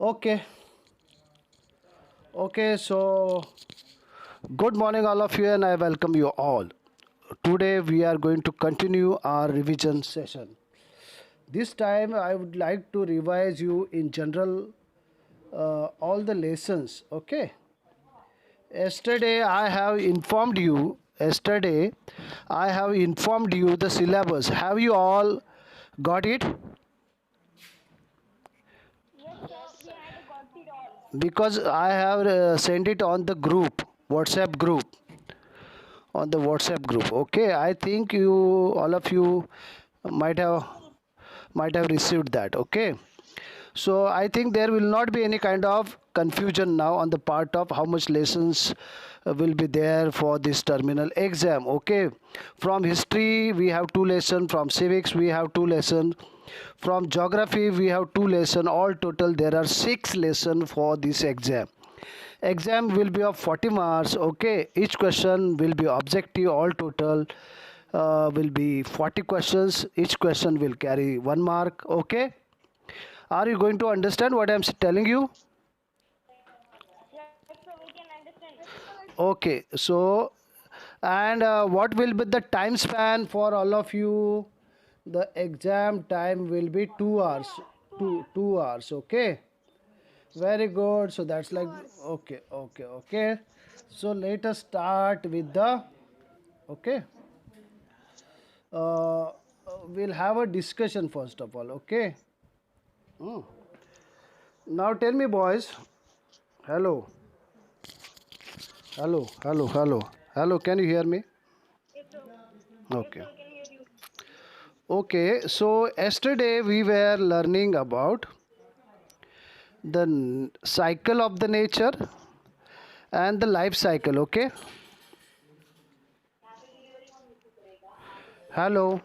Okay, so good morning, all of you, and I welcome you all. Today, we are going to continue our revision session. This time, I would like to revise you in general all the lessons. Okay, yesterday, I have informed you the syllabus. Have you all got it? Because I have sent it on the group, WhatsApp group. On the WhatsApp group. Okay, I think you all of you might have received that. Okay, so I think there will not be any kind of confusion now on the part of how much lessons will be there for this terminal exam. Okay, from history we have two lessons, from civics we have two lessons, from geography we have two lessons. All total there are six lessons for this exam will be of 40 marks. Okay, each question will be objective. All total will be 40 questions. Each question will carry 1 mark. Okay, are you going to understand what I am telling you? Okay, so and what will be the time span for all of you? The exam time will be 2 hours. 2 hours. Okay, very good. So that's like okay. So let us start with the okay. Uh, we'll have a discussion first of all. Okay. Hmm. Now tell me, boys. Hello, hello. Can you hear me? Okay. Okay. So yesterday we were learning about the cycle of the nature and the life cycle. Okay. Hello.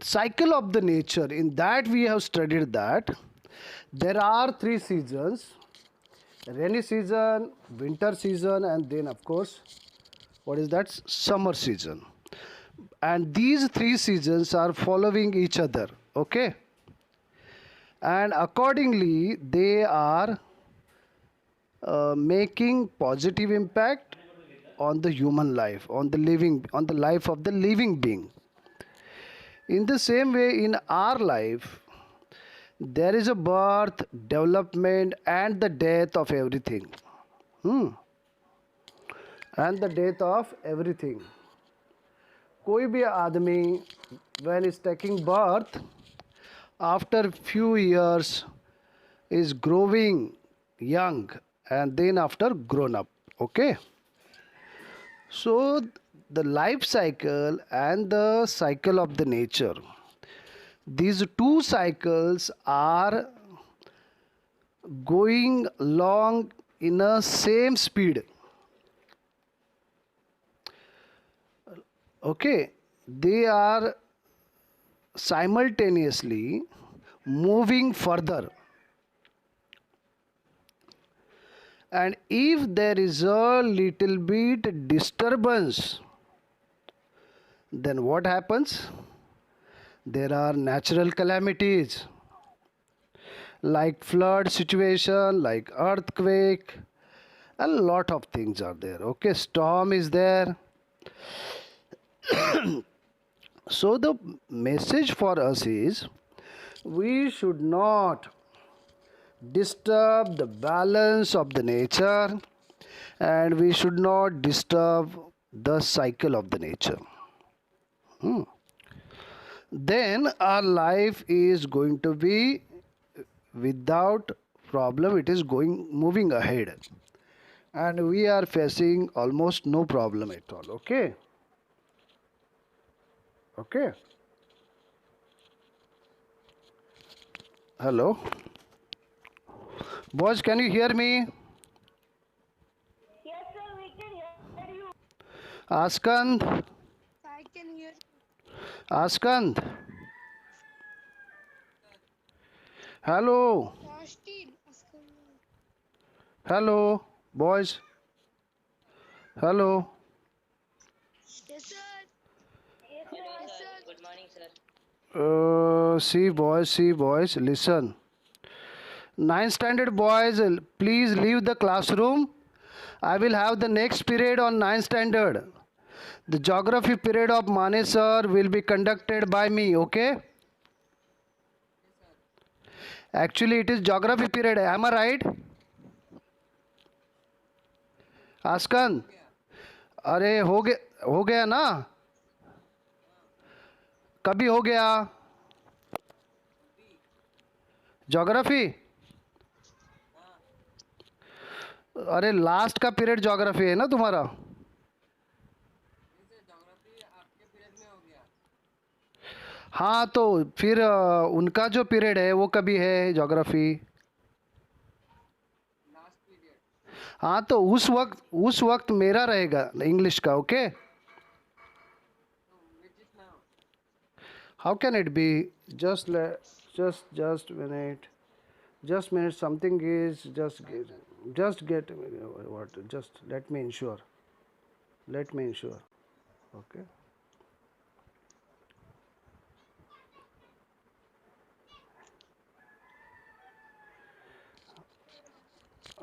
Cycle of the nature. In that we have studied that there are three seasons: rainy season, winter season, and then of course what is that, summer season. And these three seasons are following each other. Okay, and accordingly they are making positive impact on the human life, on the life of the living being. In the same way, in our life there is a birth, development, and the death of everything. Hmm. And the death of everything. कोई भी आदमी when is taking birth, after few years is growing young, and then after grown up. Okay, so the life cycle and the cycle of the nature, these two cycles are going along in a same speed. Okay, they are simultaneously moving further, and if there is a little bit disturbance, then what happens? There are natural calamities like flood situation, like earthquake, a lot of things are there. Okay, storm is there. So the message for us is we should not disturb the balance of the nature, and we should not disturb the cycle of the nature. Then our life is going to be without problem. It is going moving ahead, and we are facing almost no problem at all. Okay, okay. Hello, boys, can you hear me? Askand, I can hear. Askand, hello, Austin. hello, boys, hello. Yes, sir. See boys, listen. Ninth standard boys, please leave the classroom. I will have the next period on ninth standard. The geography period of Mane sir will be conducted by me, okay? Actually, it is geography period. Am I right? आस्कन, अरे हो गया ना? कभी हो गया? Geography? अरे last का period geography है ना तुम्हारा? हाँ तो फिर उनका जो पीरियड है वो कभी है ज्योग्राफी? हाँ तो उस वक्त मेरा रहेगा इंग्लिश का, okay? How can it be? Just minute, something is just get what, just let me ensure, okay?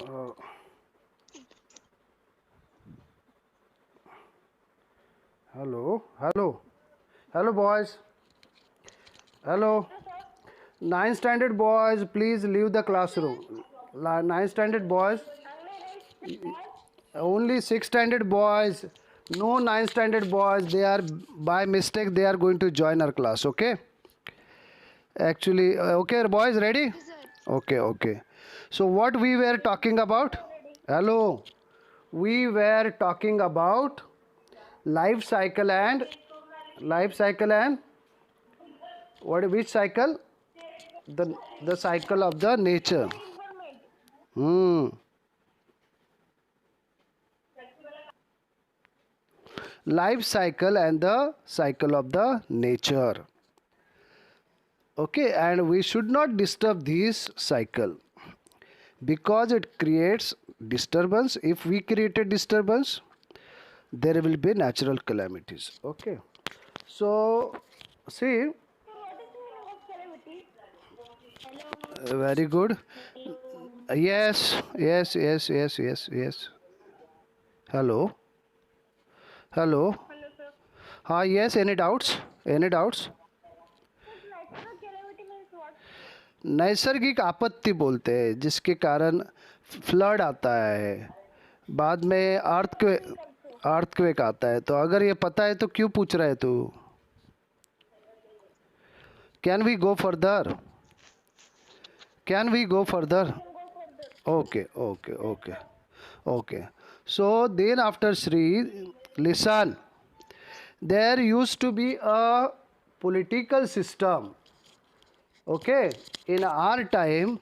uh, hello boys, hello. Ninth standard boys, please leave the classroom. Ninth standard boys, only sixth standard boys, no ninth standard boys, they are by mistake they are going to join our class, okay? Actually, okay boys, ready? Yes, sir. Okay. So what we were talking about? Hello. We were talking about life cycle and what, which cycle? The cycle of the nature. Life cycle and the cycle of the nature. Okay, and we should not disturb this cycle because it creates disturbance. If we create a disturbance, there will be natural calamities. Okay, so see, very good. Yes. Hello. Yes, any doubts? नैसर्गिक आपत्ति बोलते हैं जिसके कारण flood आता है, बाद में अर्थक्वेक आता है। तो अगर ये पता है तो क्यों पूछ रहा है तू? Can we go further? Okay. So then after Sri, listen, there used to be a political system. Okay, in our time,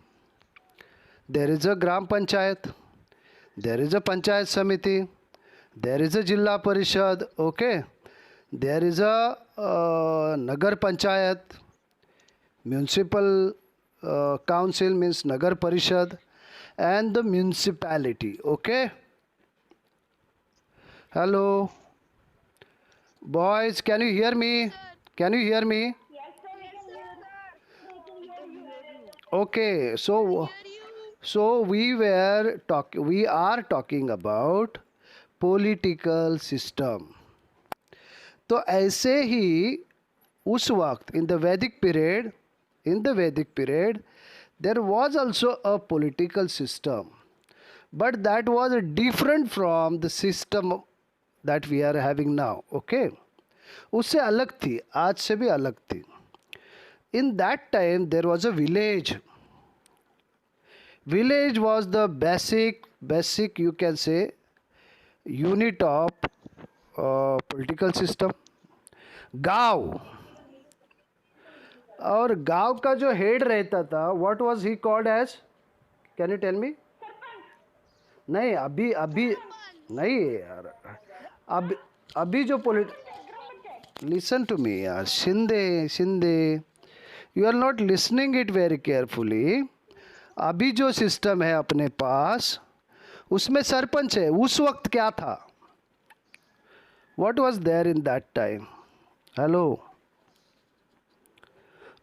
there is a Gram Panchayat, there is a Panchayat Samiti, there is a Jilla Parishad, okay, there is a Nagar Panchayat, municipal council means Nagar Parishad, and the municipality, okay? Hello? Boys, can you hear me? Okay, so we are talking about political system. तो ऐसे ही उस वक्त in the Vedic period there was also a political system, but that was different from the system that we are having now, okay? उससे अलग थी, आज से भी अलग थी. In that time there was a village was the basic you can say unit of political system. गांव, और गांव का जो हेड रहता था, what was he called as? Can you tell me? नहीं, अभी नहीं यार, अभी जो लिसन टू मी यार, Shinde you are not listening it very carefully. अभी जो सिस्टम है अपने पास उसमें सरपंच है. उस वक्त क्या था? What was there in that time? Hello,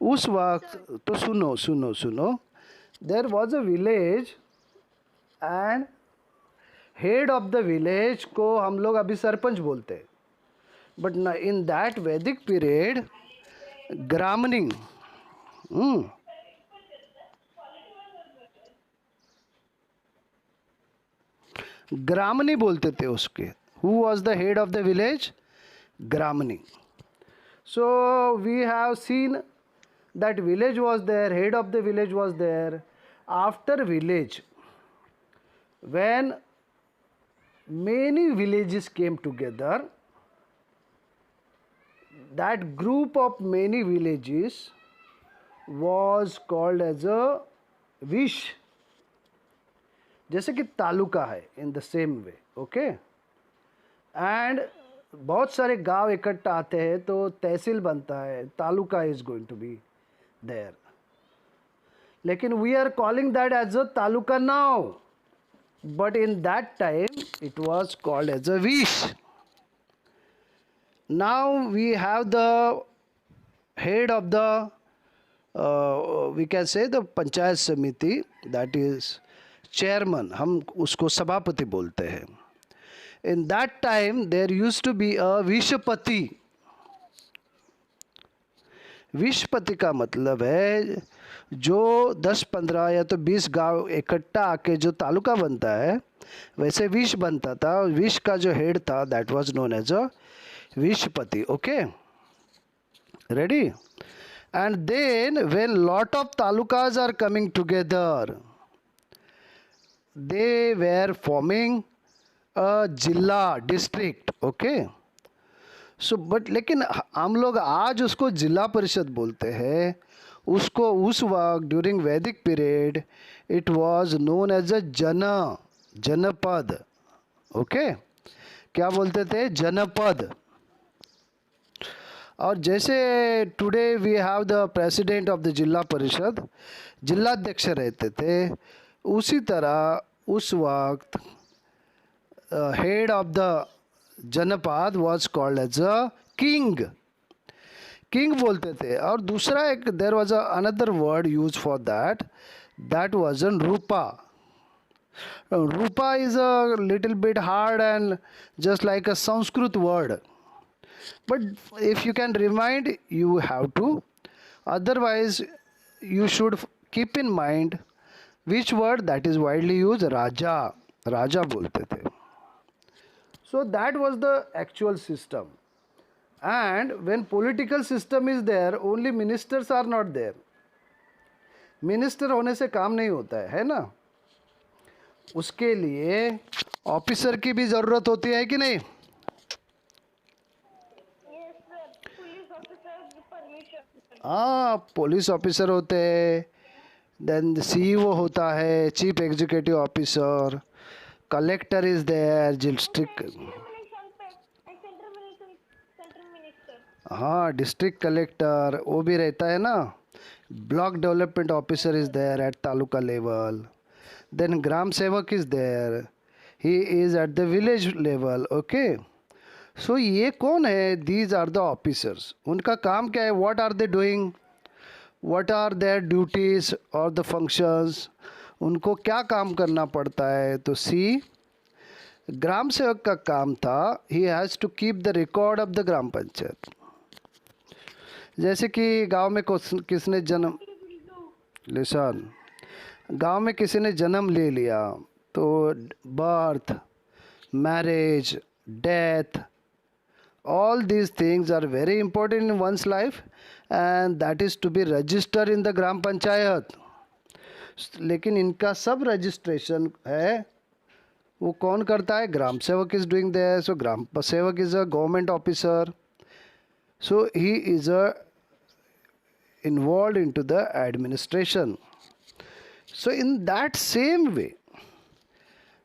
उस वक्त तो सुनो सुनो सुनो, there was a village and head of the village को हम लोग अभी सरपंच बोलते हैं, but in that Vedic period gramani, gramani बोलते थे उसके. Who was the head of the village? Gramani. So we have seen that village was there, head of the village was there. After village, when many villages came together, that group of many villages was called as a vish. जैसे कि तालुका है in the same way, okay? And बहुत सारे गांव इकट्ठा आते हैं तो तहसील बनता है, taluka is going to be there. लेकिन we are calling that as a taluka now, but in that time it was called as a vish. Now we have the head of the we can say the panchayat samiti, that is chairman, हम उसको सभापति बोलते हैं. In that time there used to be a विशपति. विशपति का मतलब है जो 10-15 या तो 20 गांव इकट्ठा आके जो तालुका बनता है, वैसे विश बनता था. विश का जो हेड था that was known as a vishpati. Okay, ready? And then when lot of talukas are coming together, they were forming zila, district. Okay, so but लेकिन हम लोग आज उसको जिला परिषद बोलते हैं. उसको उस वक्त during Vedic period it was known as a janapad. Okay, क्या बोलते थे? जनपद. और जैसे today we have the president of the zila parishad, जिलाध्यक्ष रहते थे, उसी तरह उस वक्त head of the जनपद was called as a king. king बोलते थे. और दूसरा एक there was another word used for that, that was an Rupa. Rupa is a little bit hard and just like a Sanskrit word, but if you can remind you have to, otherwise you should keep in mind which word that is widely used. राजा, राजा बोलते थे. So that was the actual system. And when political system is there, only ministers are not there. Minister होने से काम नहीं होता है ना? उसके लिए ऑफिसर की भी ज़रूरत होती है कि नहीं? हाँ, पुलिस ऑफिसर होते हैं, देन CEO होता है, chief executive officer, collector is there, district, हाँ डिस्ट्रिक्ट कलेक्टर वो भी रहता है ना. Block development officer is there at taluka level. Then gram sevak is there, he is at the village level. Okay, so ये कौन है? These are the officers. उनका काम क्या है? What are they doing? What are their duties और द फंक्शंस? उनको क्या काम करना पड़ता है? तो सी, ग्राम सेवक का काम था, he has to keep the record of the gram panchayat. जैसे कि गांव में किसने जन्म, लिसन, गांव में किसी ने जन्म ले लिया तो birth, marriage, death, all these things are very important in one's life and that is to be registered in the ग्राम पंचायत. लेकिन इनका सब रजिस्ट्रेशन है वो कौन करता है? ग्राम sevak is doing that. So gram sevak is a government officer, so he is a involved into the administration. So in that same way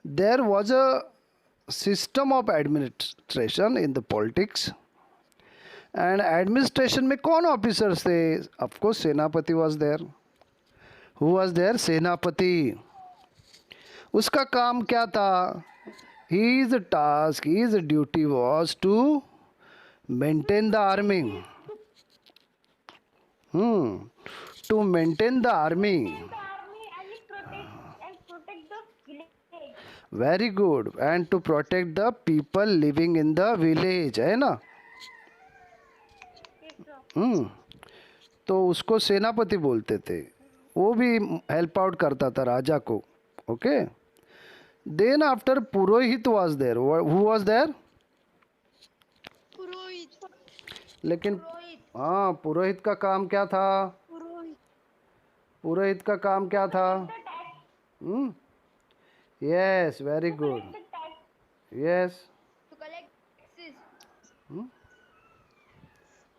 there was a system of administration in the politics. and administration में कौन officers थे? Of course सेनापति was there. Who was there? सेनापति. उसका काम क्या था? His task, his duty was to maintain the army. To maintain the army. maintain the army and protect the village. Very good. And to protect the people living in the village, है ना? Yes, sir. तो उसको सेनापति बोलते थे. वो भी help out करता था राजा को. Okay. Then after purohit was there. Who was there? Purohit. लेकिन हाँ, पुरोहित का काम क्या था? Purohit. पुरोहित का काम क्या था? The tax, yes, very good. the tax, yes. to collect taxes.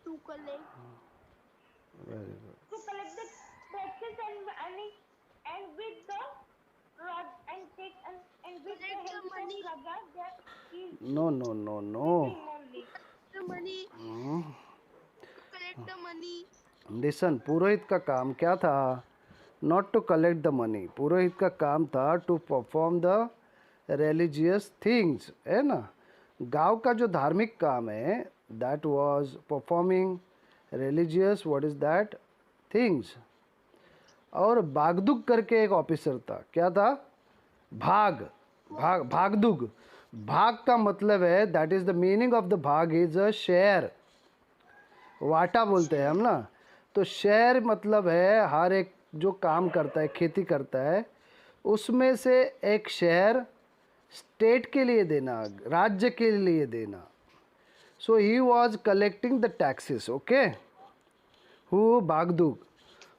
To collect. Very good. To collect the taxes and with the and take and with the Collect the help money. of Raja, that is no no no no. only. The money. To collect the money. Listen, purohit का काम क्या था? Not to collect the money. Purohit का काम था to perform the religious things, है ना? गांव का जो धार्मिक काम है, that was performing religious, what is that things. और बागदुग करके एक ऑफिसर था. क्या था? भागदुग. भाग का मतलब है, that is the meaning of the भाग इज अ शेयर. वाटा बोलते हैं हम ना. तो शेयर मतलब है हर एक जो काम करता है, खेती करता है, उसमें से एक शेयर स्टेट के लिए देना, राज्य के लिए देना. So he was collecting the taxes. Okay. Who? Bhagadugha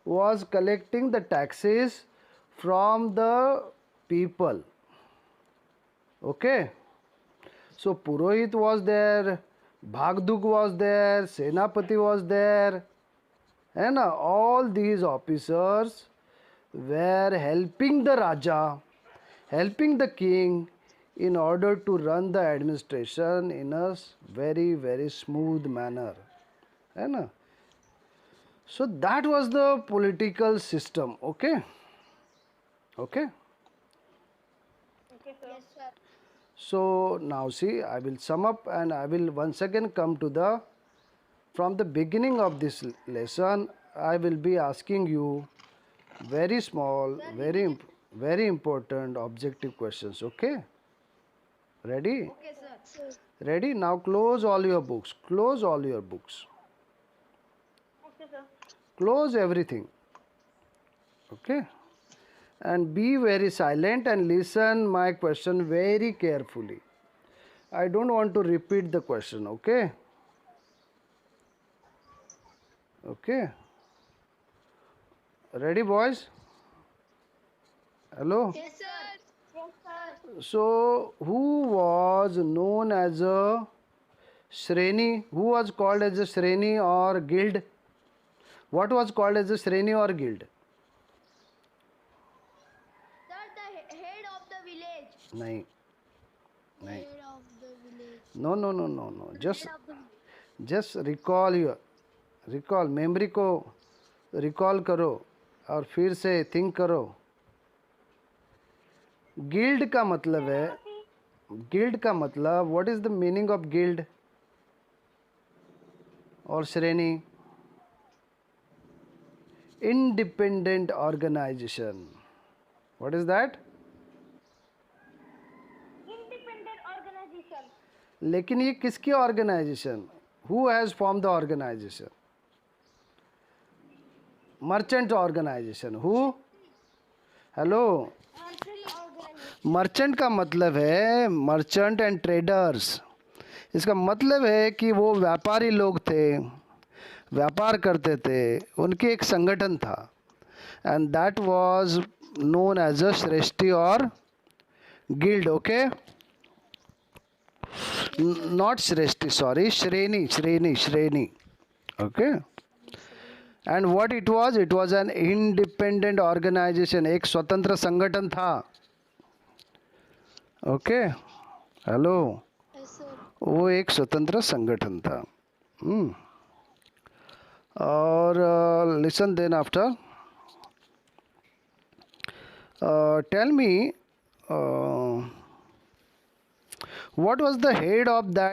was collecting the taxes from the people. Okay. So Purohit was there, Bhagduk was there, Senapati was there, and all these officers were helping the Raja, helping the king in order to run the administration in a very, very smooth manner. है ना? So that was the political system. Okay. Okay. Okay, sir. Yes, sir. So now see, I will sum up and I will once again come to the, from the beginning of this lesson, I will be asking you very small, very important objective questions. Okay. Ready? Okay, sir. Ready? Now close all your books. Close all your books. Okay, sir. Close everything. Okay. And be very silent and listen my question very carefully. I don't want to repeat the question. Okay. Okay. Ready, boys? Hello. Yes, sir. Yes, sir. So who was known as a Shreni? Who was called as a Shreni or guild? What was called as a Shreni or guild? Sir, the head of the village. नहीं. Head of the village. No. Just Head of the just recall memory को recall करो और फिर से think करो. Guild का मतलब है, गिल्ड का मतलब, what is the meaning of guild और shreni? Independent organization. What is that? Independent organization. लेकिन ये किसकी organization? Who has form the organization? Merchant organization. Who? Hello. Merchant का मतलब है मर्चेंट एंड ट्रेडर्स. इसका मतलब है कि वो व्यापारी लोग थे, व्यापार करते थे, उनके एक संगठन था. And that was known as a shreshthi और guild. Okay. Not shreshthi, sorry, shreni. Okay. And what it was an independent organization. एक स्वतंत्र संगठन था. ओके. हेलो. Yes, sir. वो एक स्वतंत्र संगठन था. और listen then after, tell me, what was the head of that